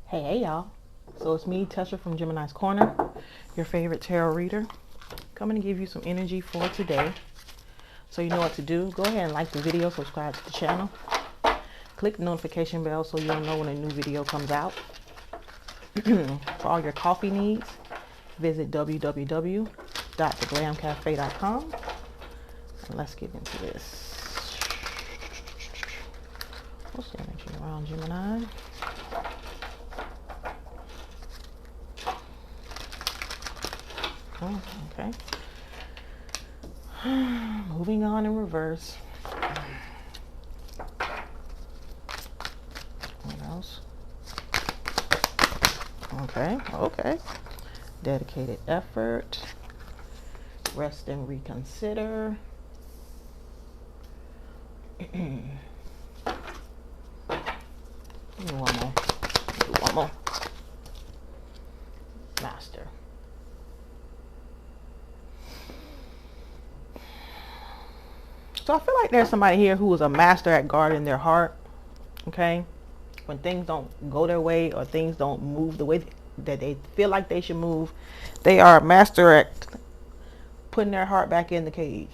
Hey y'all. So it's me, Tesra from Gemini's Corner, your favorite tarot reader. Coming to give you some energy for today. So you know what to do. Go ahead and like the video, subscribe to the channel. Click the notification bell so you'll know when a new video comes out. For all your coffee needs, visit www.theglamcafe.com. And let's get into this. What's the energy around Gemini? Oh, okay. Moving on in reverse. What else? Okay. Dedicated effort. Rest and reconsider. One more. Do one more. Master. So I feel like there's somebody here who is a master at guarding their heart. Okay. When things don't go their way or things don't move the way that they feel like they should move, they are a master at putting their heart back in the cage.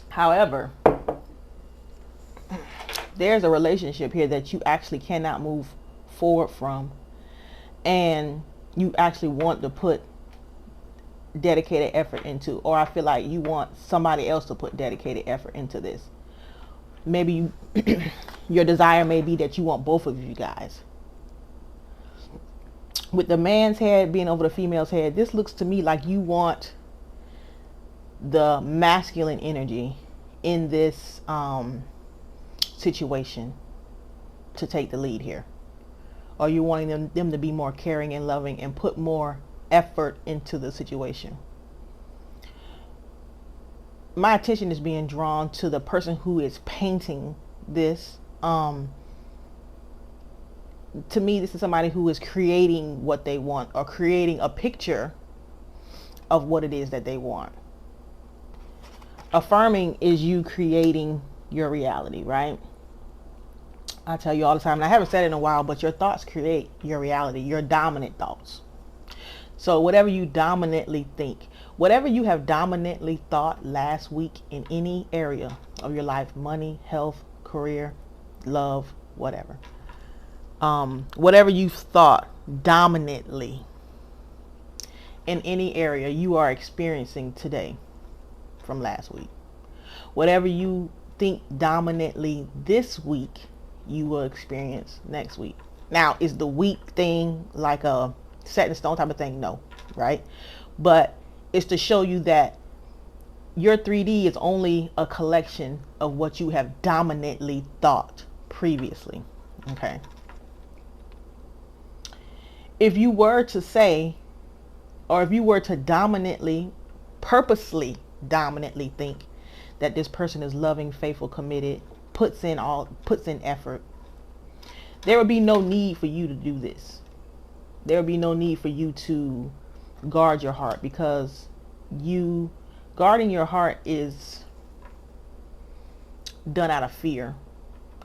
However, there's a relationship here that you actually cannot move forward from, and you actually want to put dedicated effort into, or I feel like you want somebody else to put dedicated effort into this. Maybe your desire may be that you want both of you guys. With the man's head being over the female's head, this looks to me like you want the masculine energy in this situation to take the lead here. Or you wanting them to be more caring and loving and put more effort into the situation. My attention is being drawn to the person who is painting this. To me, this is somebody who is creating what they want, or creating a picture of what it is that they want. Affirming is you creating your reality, right? I tell you all the time, and I haven't said it in a while, but your thoughts create your reality, your dominant thoughts. So whatever you dominantly think, whatever you have dominantly thought last week in any area of your life, money, health, career, love, whatever. Whatever you've thought dominantly in any area, you are experiencing today from last week. Whatever you think dominantly this week, you will experience next week. Now, is the week thing like a set in stone type of thing? No, right? But it's to show you that your 3D is only a collection of what you have dominantly thought previously. Okay. If you were to say, or if you were to purposely dominantly think that this person is loving, faithful, committed, puts in effort, there would be no need for you to do this. There would be no need for you to guard your heart, because guarding your heart is done out of fear.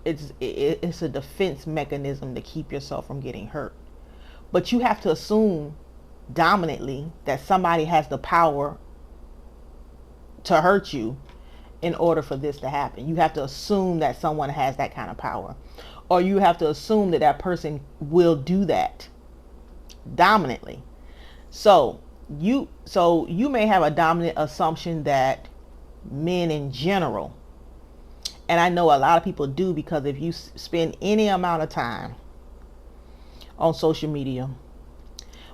It's a defense mechanism to keep yourself from getting hurt. But you have to assume dominantly that somebody has the power to hurt you in order for this to happen. You have to assume that someone has that kind of power, or you have to assume that that person will do that dominantly. So you may have a dominant assumption that men in general, and I know a lot of people do, because if you spend any amount of time on social media,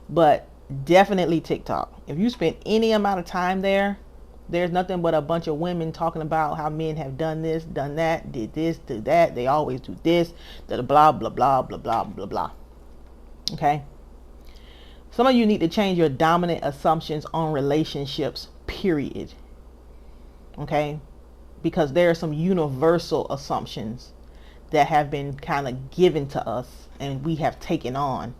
but definitely TikTok, if you spend any amount of time there, there's nothing but a bunch of women talking about how men have done this, done that, did this, did that, they always do this, blah, blah, blah, blah, blah, blah, blah, blah. Okay? Some of you need to change your dominant assumptions on relationships, period. Okay? Because there are some universal assumptions that have been kind of given to us and we have taken on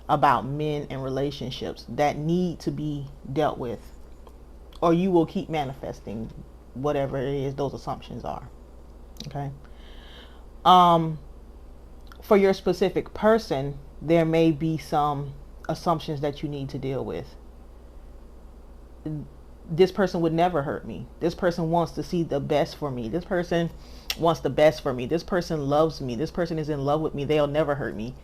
about men and relationships that need to be dealt with, or you will keep manifesting whatever it is those assumptions are. Okay? for your specific person, there may be some assumptions that you need to deal with. This person would never hurt me. This person wants to see the best for me. This person wants the best for me. This person loves me. This person is in love with me. They'll never hurt me.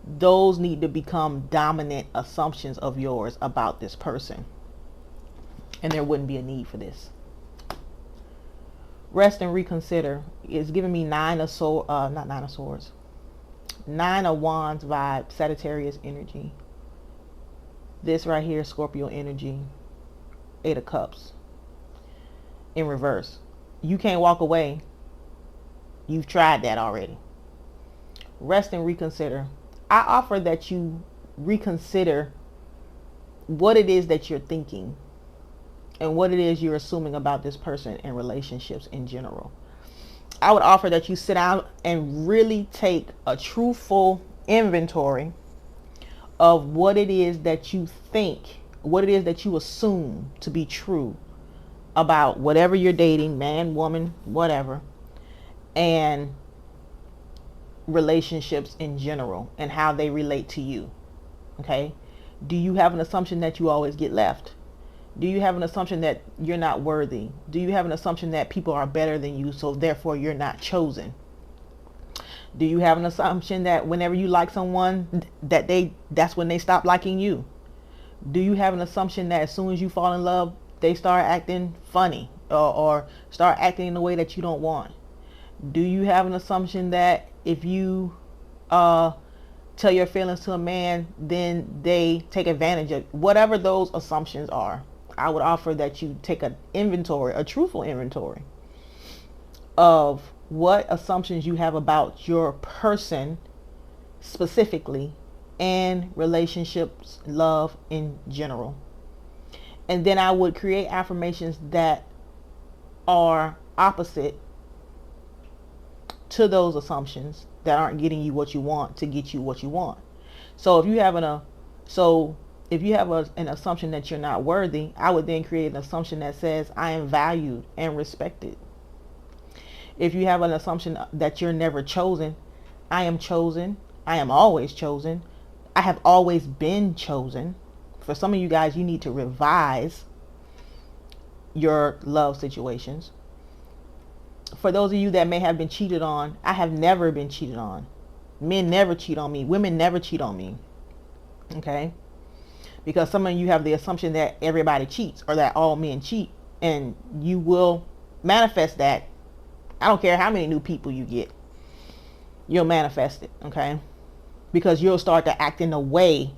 Those need to become dominant assumptions of yours about this person. And there wouldn't be a need for this. Rest and reconsider. It's giving me Nine of Wands vibe, Sagittarius energy. This right here, Scorpio energy. 8 of Cups. In reverse. You can't walk away. You've tried that already. Rest and reconsider. I offer that you reconsider what it is that you're thinking and what it is you're assuming about this person and relationships in general. I would offer that you sit down and really take a truthful inventory of what it is that you think, what it is that you assume to be true about whatever you're dating, man, woman, whatever, and relationships in general and how they relate to you. Okay? Do you have an assumption that you always get left? Do you have an assumption that you're not worthy? Do you have an assumption that people are better than you, so therefore you're not chosen? Do you have an assumption that whenever you like someone, that's when they stop liking you? Do you have an assumption that as soon as you fall in love, they start acting funny or start acting in a way that you don't want? Do you have an assumption that if you tell your feelings to a man, then they take advantage of whatever those assumptions are? I would offer that you take an inventory, a truthful inventory of what assumptions you have about your person specifically and relationships, love in general. And then I would create affirmations that are opposite to those assumptions that aren't getting you what you want to get you what you want. So if you have an assumption that you're not worthy, I would then create an assumption that says I am valued and respected. If you have an assumption that you're never chosen, I am chosen. I am always chosen. I have always been chosen. For some of you guys, you need to revise your love situations. For those of you that may have been cheated on, I have never been cheated on. Men never cheat on me. Women never cheat on me. Okay? Because some of you have the assumption that everybody cheats or that all men cheat. And you will manifest that. I don't care how many new people you get. You'll manifest it. Okay? Because you'll start to act in a way.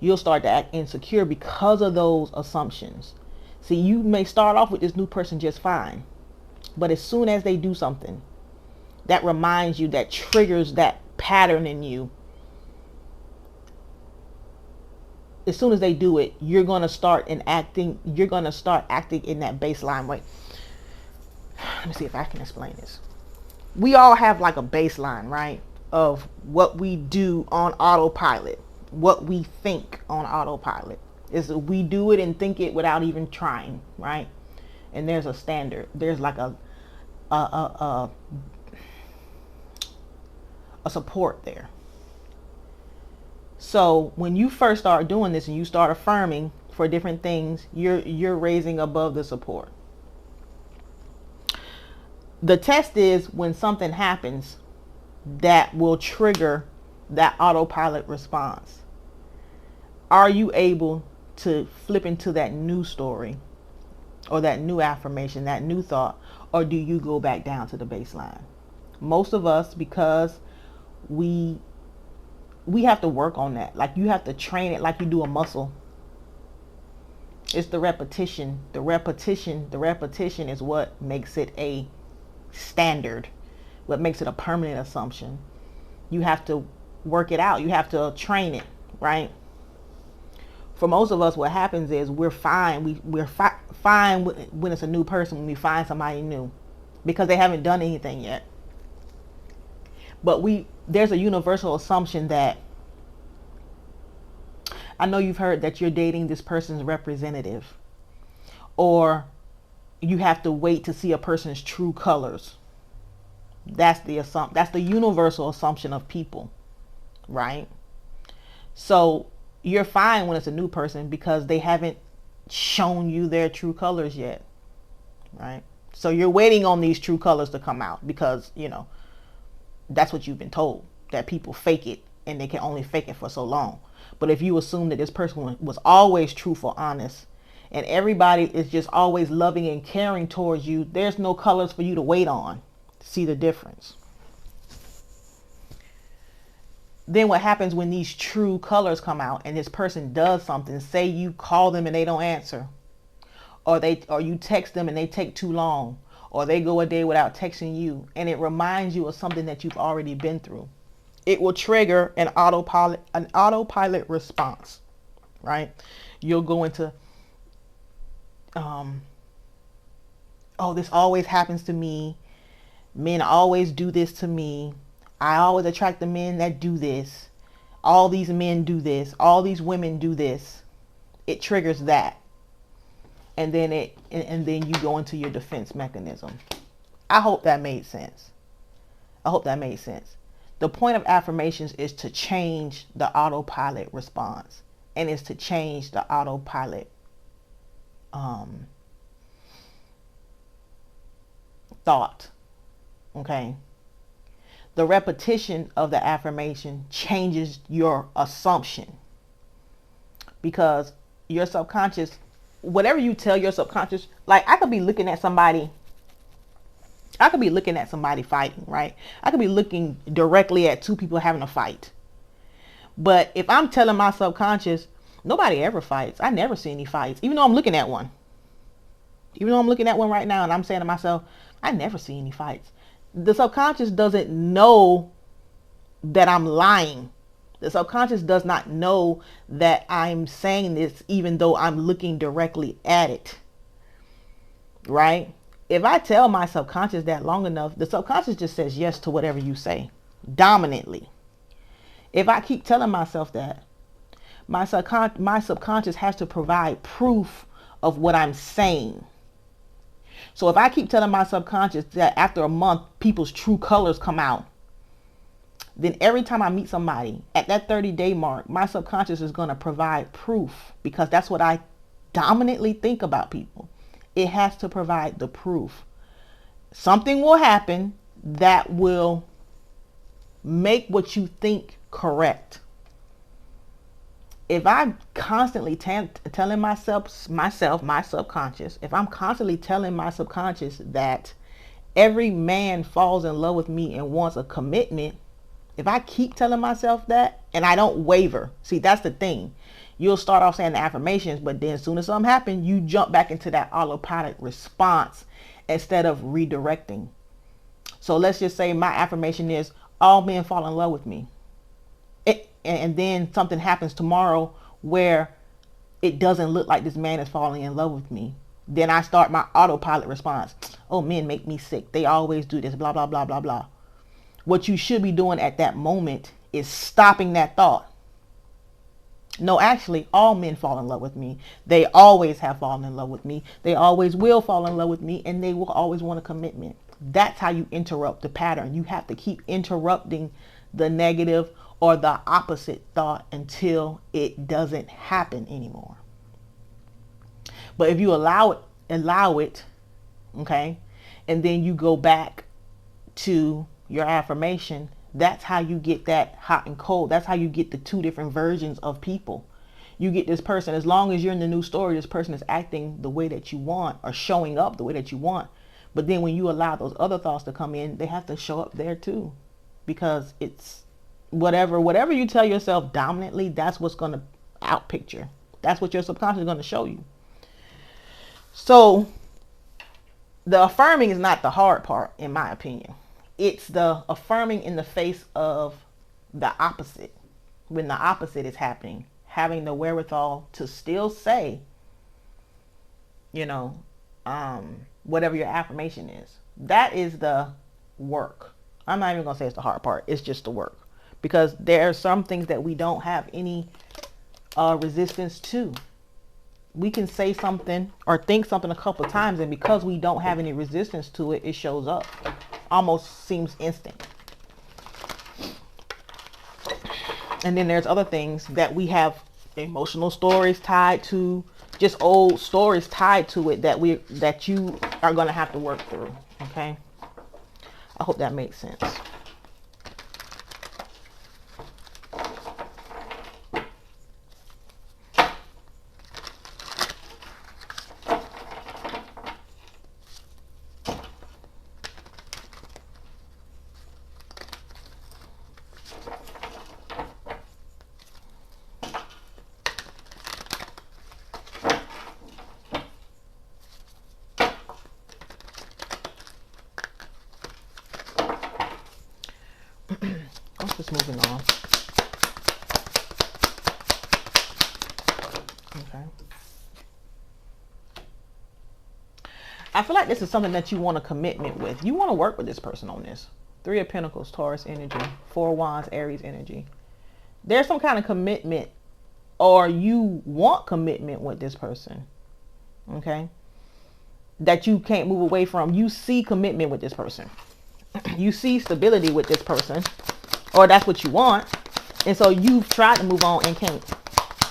You'll start to act insecure because of those assumptions. See, you may start off with this new person just fine. But as soon as they do something that reminds you, that triggers that pattern in you, as soon as they do it, you're going to start acting in that baseline way. Let me see if I can explain this. We all have like a baseline, right? Of what we do on autopilot, what we think on autopilot. Is we do it and think it without even trying, right? And there's a standard. There's like a support there. So when you first start doing this and you start affirming for different things, you're raising above the support. The test is when something happens that will trigger that autopilot response. Are you able to flip into that new story or that new affirmation, that new thought, or do you go back down to the baseline? Most of us, because we have to work on that. Like you have to train it like you do a muscle. It's the repetition. The repetition is what makes it a standard, what makes it a permanent assumption. You have to work it out. You have to train it, right? For most of us, what happens is we're fine. We're fine when it's a new person, when we find somebody new, because they haven't done anything yet. But there's a universal assumption that, I know you've heard that you're dating this person's representative, or you have to wait to see a person's true colors. That's the universal assumption of people. right? So you're fine when it's a new person because they haven't shown you their true colors yet, right? So you're waiting on these true colors to come out because, you know, that's what you've been told, that people fake it and they can only fake it for so long. But if you assume that this person was always truthful, honest, and everybody is just always loving and caring towards you, there's no colors for you to wait on to see the difference. Then what happens when these true colors come out and this person does something, say you call them and they don't answer, or you text them and they take too long, or they go a day without texting you, and it reminds you of something that you've already been through. It will trigger an autopilot response, right? You'll go into, oh, this always happens to me. Men always do this to me. I always attract the men that do this. All these men do this. All these women do this. It triggers that. And then you go into your defense mechanism. I hope that made sense. I hope that made sense. The point of affirmations is to change the autopilot response, and is to change the autopilot thought. Okay. The repetition of the affirmation changes your assumption, because your subconscious, whatever you tell your subconscious, like I could be looking at somebody fighting, right? I could be looking directly at two people having a fight. But if I'm telling my subconscious, nobody ever fights. I never see any fights, even though I'm looking at one. Even though I'm looking at one right now and I'm saying to myself, I never see any fights. The subconscious doesn't know that I'm lying. The subconscious does not know that I'm saying this even though I'm looking directly at it. Right? If I tell my subconscious that long enough, the subconscious just says yes to whatever you say, dominantly. If I keep telling myself that, my subconscious has to provide proof of what I'm saying. So if I keep telling my subconscious that after a month, people's true colors come out, then every time I meet somebody at that 30-day mark, my subconscious is going to provide proof, because that's what I dominantly think about people. It has to provide the proof. Something will happen that will make what you think correct. If I'm constantly telling my subconscious, if I'm constantly telling my subconscious that every man falls in love with me and wants a commitment, if I keep telling myself that and I don't waver, see, that's the thing. You'll start off saying the affirmations, but then as soon as something happens, you jump back into that autopilot response instead of redirecting. So let's just say my affirmation is, all men fall in love with me. And then something happens tomorrow where it doesn't look like this man is falling in love with me. Then I start my autopilot response. Oh, men make me sick. They always do this, blah, blah, blah, blah, blah. What you should be doing at that moment is stopping that thought. No, actually, all men fall in love with me. They always have fallen in love with me. They always will fall in love with me, and they will always want a commitment. That's how you interrupt the pattern. You have to keep interrupting the negative or the opposite thought until it doesn't happen anymore. But if you allow it, okay, and then you go back to your affirmation, that's how you get that hot and cold. That's how you get the two different versions of people. You get this person, as long as you're in the new story, this person is acting the way that you want or showing up the way that you want. But then when you allow those other thoughts to come in, they have to show up there too, because it's whatever you tell yourself dominantly, that's what's going to outpicture. That's what your subconscious is going to show you. So the affirming is not the hard part, in my opinion. It's the affirming in the face of the opposite. When the opposite is happening, having the wherewithal to still say, whatever your affirmation is. That is the work. I'm not even going to say it's the hard part. It's just the work. Because there are some things that we don't have any resistance to. We can say something or think something a couple of times, and because we don't have any resistance to it, it shows up. Almost seems instant. And then there's other things that we have emotional stories tied to, just old stories tied to it that you are going to have to work through. Okay. I hope that makes sense. I'm just moving on. Okay. I feel like this is something that you want a commitment with. You want to work with this person on this. 3 of Pentacles, Taurus energy. 4 of Wands, Aries energy. There's some kind of commitment, or you want commitment with this person. Okay. That you can't move away from. You see commitment with this person. You see stability with this person. Or that's what you want. And so you've tried to move on and can't.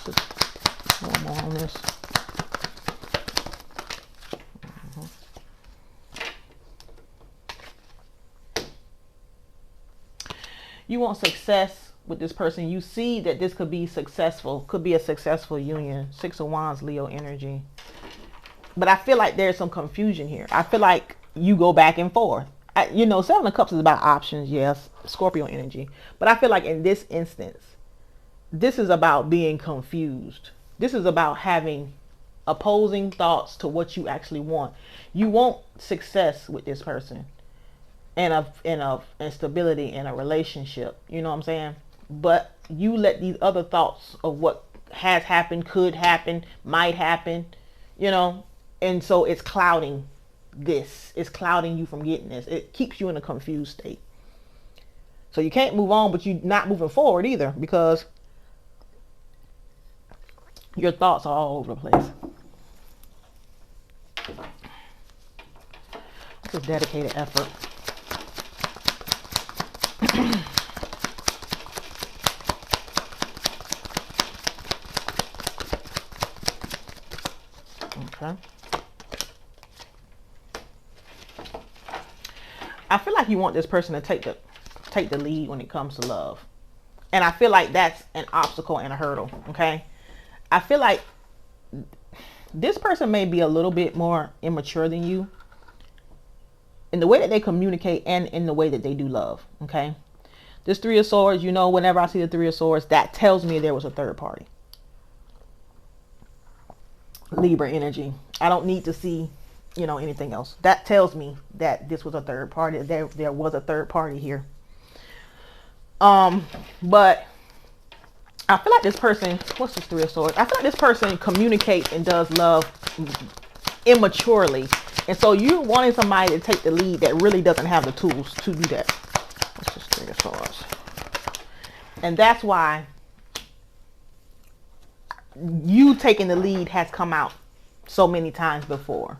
Just one more on this. You want success with this person. You see that this could be successful. Could be a successful union. 6 of Wands, Leo energy. But I feel like there's some confusion here. I feel like you go back and forth. You know, 7 of Cups is about options, yes, Scorpio energy. But I feel like in this instance, this is about being confused. This is about having opposing thoughts to what you actually want. You want success with this person and stability in a relationship. You know what I'm saying? But you let these other thoughts of what has happened, could happen, might happen, you know, and so it's clouding this. It's clouding you from getting this. It keeps you in a confused state. So you can't move on, but you're not moving forward either, because your thoughts are all over the place. This is dedicated effort. Okay. I feel like you want this person to take the lead when it comes to love. And I feel like that's an obstacle and a hurdle, okay? I feel like this person may be a little bit more immature than you in the way that they communicate and in the way that they do love, okay? This 3 of Swords, you know, whenever I see the 3 of Swords, that tells me there was a third party. Libra energy. I don't need to see, you know, anything else. That tells me that this was a third party. There was a third party here. But I feel like this person, what's this 3 of Swords? I feel like this person communicates and does love immaturely. And so you're wanting somebody to take the lead that really doesn't have the tools to do that. What's this 3 of Swords? And that's why you taking the lead has come out so many times before.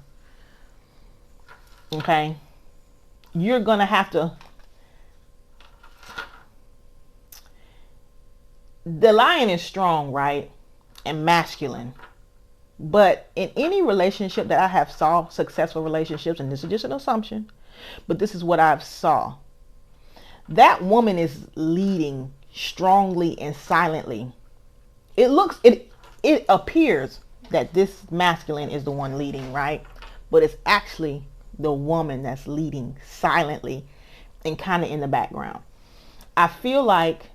Okay. You're going to have to. The lion is strong, right? And masculine. But in any relationship that I have saw, successful relationships, and this is just an assumption, but this is what I've saw. That woman is leading strongly and silently. It appears that this masculine is the one leading, right? But it's actually the woman that's leading silently and kind of in the background. I feel like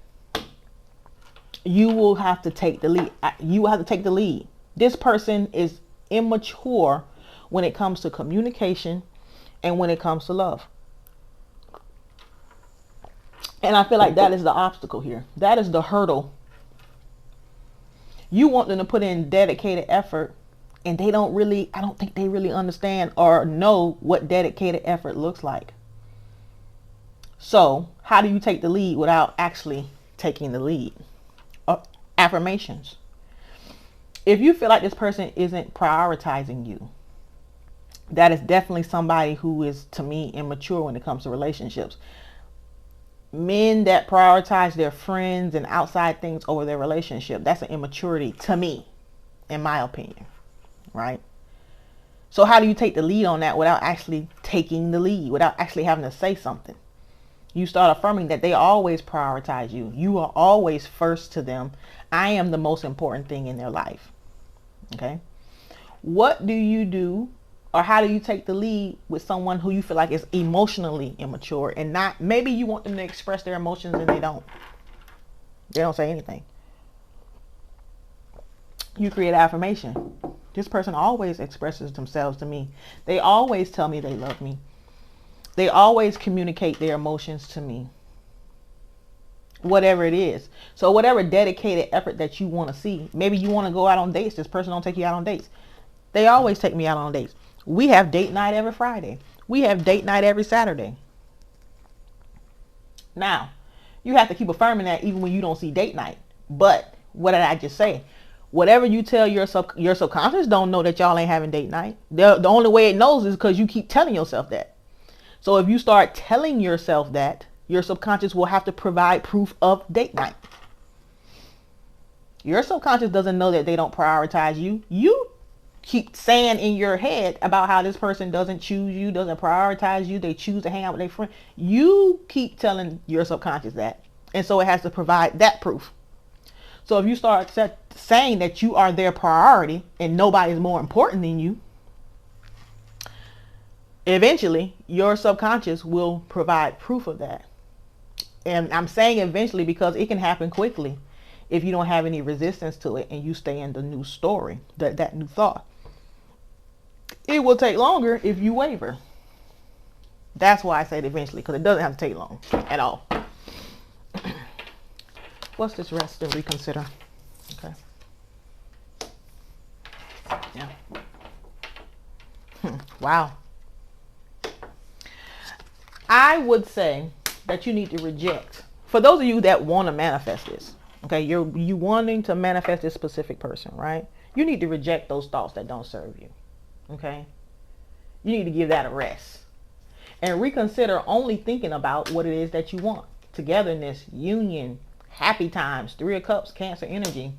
you will have to take the lead. You will have to take the lead. This person is immature when it comes to communication and when it comes to love. And I feel like that is the obstacle here. That is the hurdle. You want them to put in dedicated effort, and they don't really, I don't think they really understand or know what dedicated effort looks like. So how do you take the lead without actually taking the lead? Affirmations. If you feel like this person isn't prioritizing you, that is definitely somebody who is, to me, immature when it comes to relationships. Men that prioritize their friends and outside things over their relationship, that's an immaturity to me, in my opinion, right? So how do you take the lead on that without actually taking the lead, without actually having to say something? You start affirming that they always prioritize you. You are always first to them. I am the most important thing in their life. Okay? What do you do, or how do you take the lead with someone who you feel like is emotionally immature and not, maybe you want them to express their emotions and they don't. They don't say anything. You create affirmation. This person always expresses themselves to me. They always tell me they love me. They always communicate their emotions to me. Whatever it is. So whatever dedicated effort that you want to see. Maybe you want to go out on dates. This person don't take you out on dates. They always take me out on dates. We have date night every Friday. We have date night every Saturday. Now, you have to keep affirming that even when you don't see date night. But what did I just say? Whatever you tell your subconscious don't know that y'all ain't having date night. The only way it knows is because you keep telling yourself that. So if you start telling yourself that, your subconscious will have to provide proof of date night. Your subconscious doesn't know that they don't prioritize you. You keep saying in your head about how this person doesn't choose you, doesn't prioritize you. They choose to hang out with their friend. You keep telling your subconscious that. And so it has to provide that proof. So if you start saying that you are their priority and nobody's more important than you, eventually your subconscious will provide proof of that. And I'm saying eventually because it can happen quickly if you don't have any resistance to it and you stay in the new story, that new thought. It will take longer if you waver. That's why I said eventually, because it doesn't have to take long at all. What's this rest and reconsider? Okay. Yeah. Wow. I would say that you need to reject. For those of you that want to manifest this, okay, you wanting to manifest this specific person, right? You need to reject those thoughts that don't serve you. Okay? You need to give that a rest. And reconsider only thinking about what it is that you want. Togetherness, union, happy times, 3 of Cups, Cancer energy,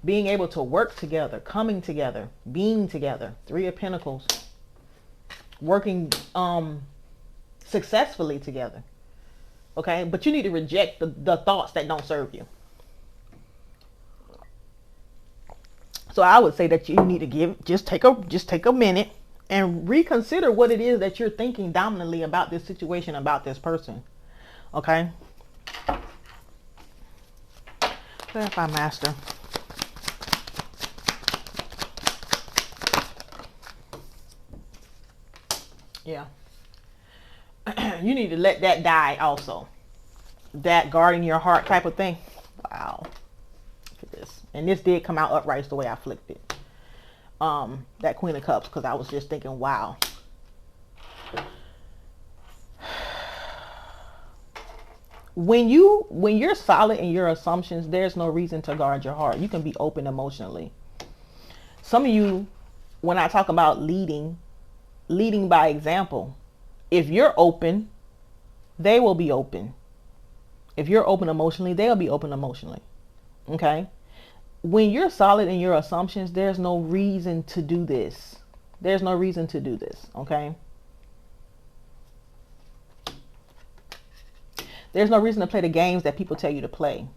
being able to work together, coming together, being together, 3 of Pentacles, working successfully together. Okay, but you need to reject the thoughts that don't serve you. So I would say that you need to just take a minute and reconsider what it is that you're thinking dominantly about this situation, about this person. Okay. Clarify, Master. Yeah. You need to let that die also. That guarding your heart type of thing. Wow. Look at this. And this did come out upright the way I flipped it. That Queen of Cups, because I was just thinking, wow. When you're solid in your assumptions, there's no reason to guard your heart. You can be open emotionally. Some of you, when I talk about leading by example, if you're open, they will be open. If you're open emotionally, they'll be open emotionally. Okay? When you're solid in your assumptions, there's no reason to do this. There's no reason to do this. Okay? There's no reason to play the games that people tell you to play.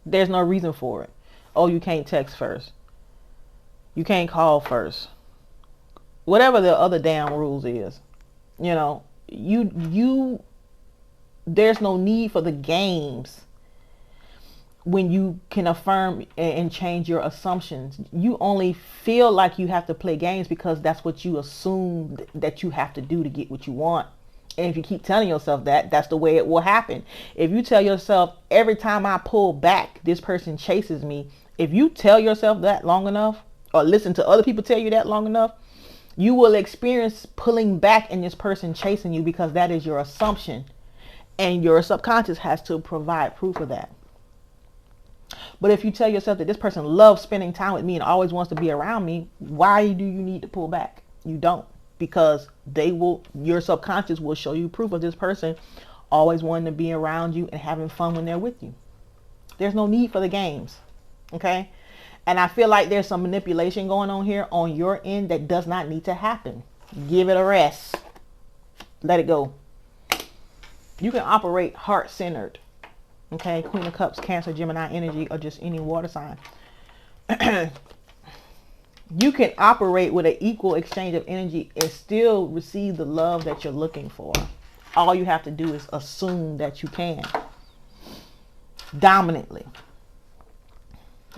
There's no reason for it. Oh, you can't text first. You can't call first. Whatever the other damn rules is. You know, there's no need for the games when you can affirm and change your assumptions. You only feel like you have to play games because that's what you assume that you have to do to get what you want. And if you keep telling yourself that, that's the way it will happen. If you tell yourself, every time I pull back, this person chases me. If you tell yourself that long enough, or listen to other people tell you that long enough, you will experience pulling back and this person chasing you, because that is your assumption. And your subconscious has to provide proof of that. But if you tell yourself that this person loves spending time with me and always wants to be around me, why do you need to pull back? You don't. Because your subconscious will show you proof of this person always wanting to be around you and having fun when they're with you. There's no need for the games. Okay? And I feel like there's some manipulation going on here on your end that does not need to happen. Give it a rest. Let it go. You can operate heart-centered. Okay? Queen of Cups, Cancer, Gemini energy, or just any water sign. You can operate with an equal exchange of energy and still receive the love that you're looking for. All you have to do is assume that you can. Dominantly.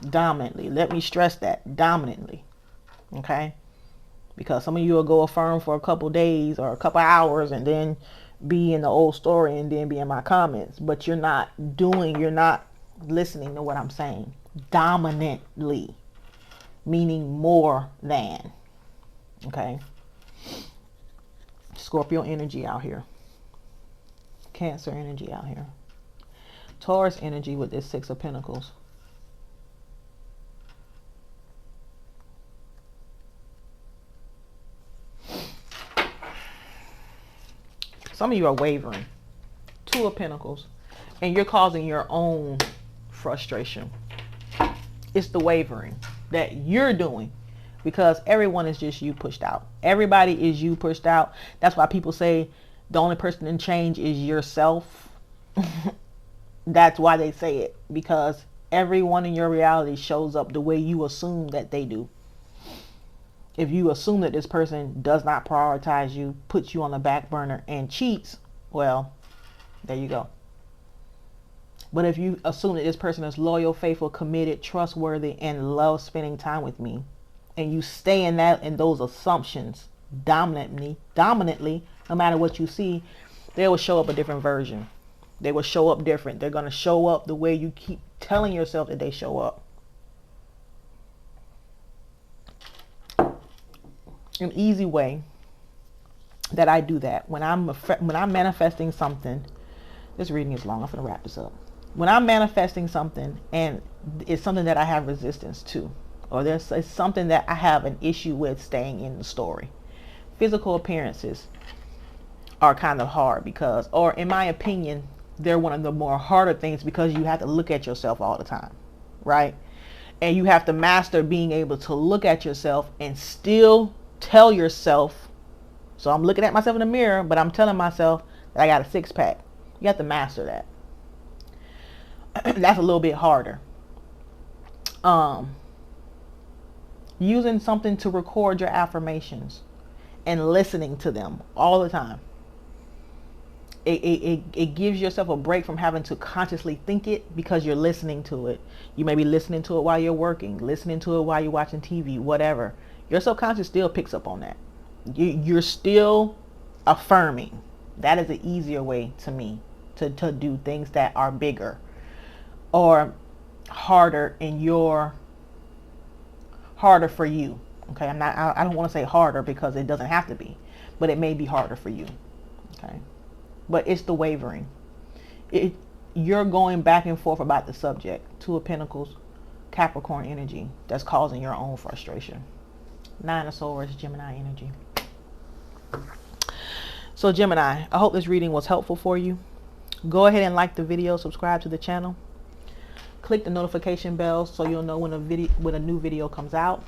Dominantly. Let me stress that. Dominantly. Okay? Because some of you will go affirm for a couple days or a couple hours and then be in the old story and then be in my comments. But you're not listening to what I'm saying. Dominantly. Meaning more than. Okay? Scorpio energy out here. Cancer energy out here. Taurus energy with this Six of Pentacles. Some of you are wavering. Two of Pentacles. And you're causing your own frustration. It's the wavering that you're doing. Because everyone is just you pushed out. Everybody is you pushed out. That's why people say the only person in change is yourself. That's why they say it. Because everyone in your reality shows up the way you assume that they do. If you assume that this person does not prioritize you, puts you on the back burner, and cheats, well, there you go. But if you assume that this person is loyal, faithful, committed, trustworthy, and loves spending time with me, and you stay in those assumptions dominantly, no matter what you see, they will show up a different version. They will show up different. They're going to show up the way you keep telling yourself that they show up. An easy way that I do that when I'm manifesting something. This reading is long. I'm going to wrap this up. When I'm manifesting something and it's something that I have resistance to, or it's something that I have an issue with staying in the story, physical appearances are kind of hard because, or in my opinion, they're one of the more harder things because you have to look at yourself all the time, right? And you have to master being able to look at yourself and still tell yourself, so I'm looking at myself in the mirror, but I'm telling myself that I got a six-pack. You have to master that. That's a little bit harder. Using something to record your affirmations and listening to them all the time. It gives yourself a break from having to consciously think it because you're listening to it. You may be listening to it while you're working, listening to it while you're watching TV, whatever. Your subconscious still picks up on that. You're still affirming. That is an easier way to me to do things that are bigger or harder harder for you. Okay, I don't want to say harder because it doesn't have to be, but it may be harder for you. Okay, but it's the wavering. You're going back and forth about the subject. Two of Pentacles, Capricorn energy that's causing your own frustration. Nine of Swords, Gemini energy. So Gemini, I hope this reading was helpful for you. Go ahead and like the video, subscribe to the channel. Click the notification bell so you'll know when a new video comes out.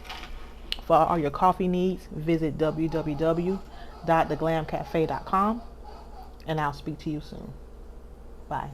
For all your coffee needs, visit www.theglamcafe.com and I'll speak to you soon. Bye.